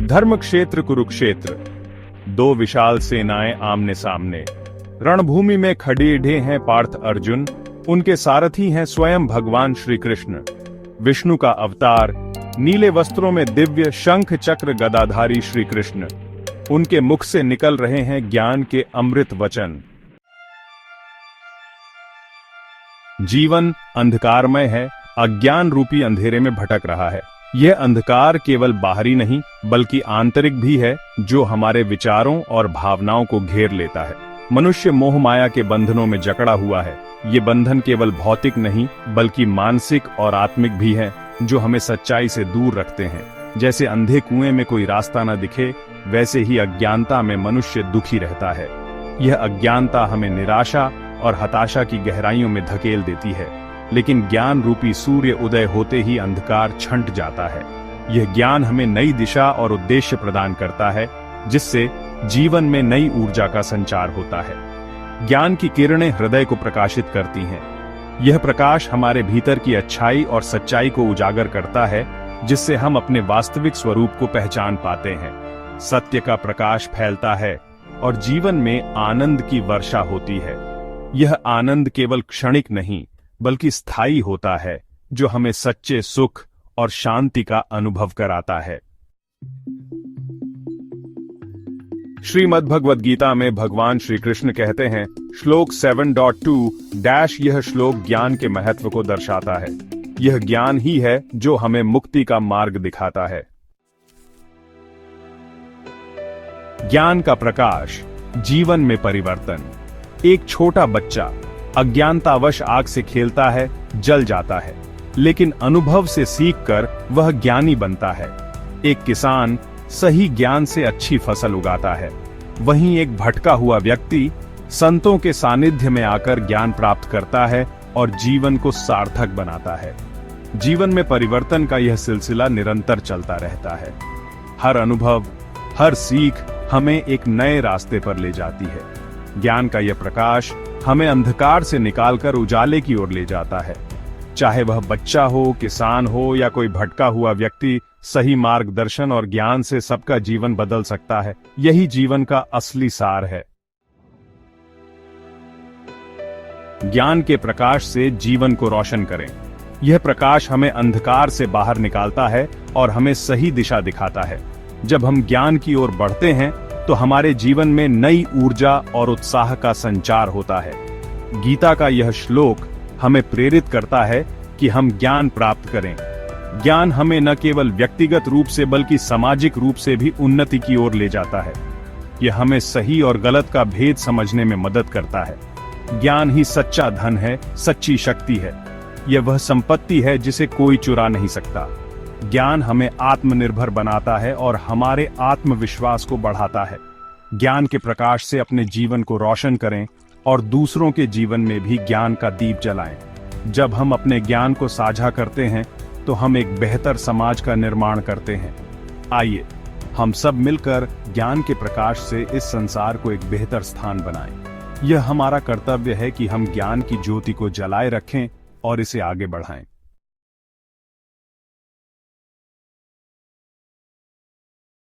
धर्म क्षेत्र कुरुक्षेत्र, दो विशाल सेनाएं आमने सामने। रणभूमि में खड़े हैं पार्थ अर्जुन, उनके सारथी हैं स्वयं भगवान श्री कृष्ण। विष्णु का अवतार, नीले वस्त्रों में दिव्य शंख चक्र गदाधारी श्री कृष्ण। उनके मुख से निकल रहे हैं ज्ञान के अमृत वचन। जीवन अंधकारमय है, अज्ञान रूपी अंधेरे में भटक रहा है। यह अंधकार केवल बाहरी नहीं बल्कि आंतरिक भी है, जो हमारे विचारों और भावनाओं को घेर लेता है। मनुष्य मोह माया के बंधनों में जकड़ा हुआ है। ये बंधन केवल भौतिक नहीं बल्कि मानसिक और आत्मिक भी है, जो हमें सच्चाई से दूर रखते हैं। जैसे अंधे कुएं में कोई रास्ता न दिखे, वैसे ही अज्ञानता में मनुष्य दुखी रहता है। यह अज्ञानता हमें निराशा और हताशा की गहराइयों में धकेल देती है, लेकिन ज्ञान रूपी सूर्य उदय होते ही अंधकार छंट जाता है। यह ज्ञान हमें नई दिशा और उद्देश्य प्रदान करता है, जिससे जीवन में नई ऊर्जा का संचार होता है। ज्ञान की किरणें हृदय को प्रकाशित करती हैं। यह प्रकाश हमारे भीतर की अच्छाई और सच्चाई को उजागर करता है, जिससे हम अपने वास्तविक स्वरूप को पहचान पाते हैं। सत्य का प्रकाश फैलता है और जीवन में आनंद की वर्षा होती है। यह आनंद केवल क्षणिक नहीं बल्कि स्थायी होता है, जो हमें सच्चे सुख और शांति का अनुभव कराता है। श्रीमद् भगवद गीता में भगवान श्री कृष्ण कहते हैं, श्लोक 7.2 यह श्लोक ज्ञान के महत्व को दर्शाता है। यह ज्ञान ही है जो हमें मुक्ति का मार्ग दिखाता है। ज्ञान का प्रकाश, जीवन में परिवर्तन। एक छोटा बच्चा अज्ञानतावश आग से खेलता है, जल जाता है, लेकिन अनुभव से सीखकर वह ज्ञानी बनता है। एक किसान सही ज्ञान से अच्छी फसल उगाता है, वहीं एक भटका हुआ व्यक्ति संतों के सानिध्य में आकर ज्ञान प्राप्त करता है और जीवन को सार्थक बनाता है। जीवन में परिवर्तन का यह सिलसिला निरंतर चलता रहता है। हर अनुभव, हर सीख हमें एक नए रास्ते पर ले जाती है। ज्ञान का यह प्रकाश हमें अंधकार से निकालकर उजाले की ओर ले जाता है। चाहे वह बच्चा हो, किसान हो या कोई भटका हुआ व्यक्ति, सही मार्गदर्शन और ज्ञान से सबका जीवन बदल सकता है। यही जीवन का असली सार है। ज्ञान के प्रकाश से जीवन को रोशन करें। यह प्रकाश हमें अंधकार से बाहर निकालता है और हमें सही दिशा दिखाता है। जब हम ज्ञान की ओर बढ़ते हैं तो हमारे जीवन में नई ऊर्जा और उत्साह का संचार होता है। गीता का यह श्लोक हमें प्रेरित करता है कि हम ज्ञान प्राप्त करें। ज्ञान हमें न केवल व्यक्तिगत रूप से बल्कि सामाजिक रूप से भी उन्नति की ओर ले जाता है। यह हमें सही और गलत का भेद समझने में मदद करता है। ज्ञान ही सच्चा धन है, सच्ची शक्ति है। यह वह संपत्ति है जिसे कोई चुरा नहीं सकता। ज्ञान हमें आत्मनिर्भर बनाता है और हमारे आत्मविश्वास को बढ़ाता है। ज्ञान के प्रकाश से अपने जीवन को रोशन करें और दूसरों के जीवन में भी ज्ञान का दीप जलाएं। जब हम अपने ज्ञान को साझा करते हैं तो हम एक बेहतर समाज का निर्माण करते हैं। आइए हम सब मिलकर ज्ञान के प्रकाश से इस संसार को एक बेहतर स्थान बनाएं। यह हमारा कर्तव्य है कि हम ज्ञान की ज्योति को जलाए रखें और इसे आगे बढ़ाएं।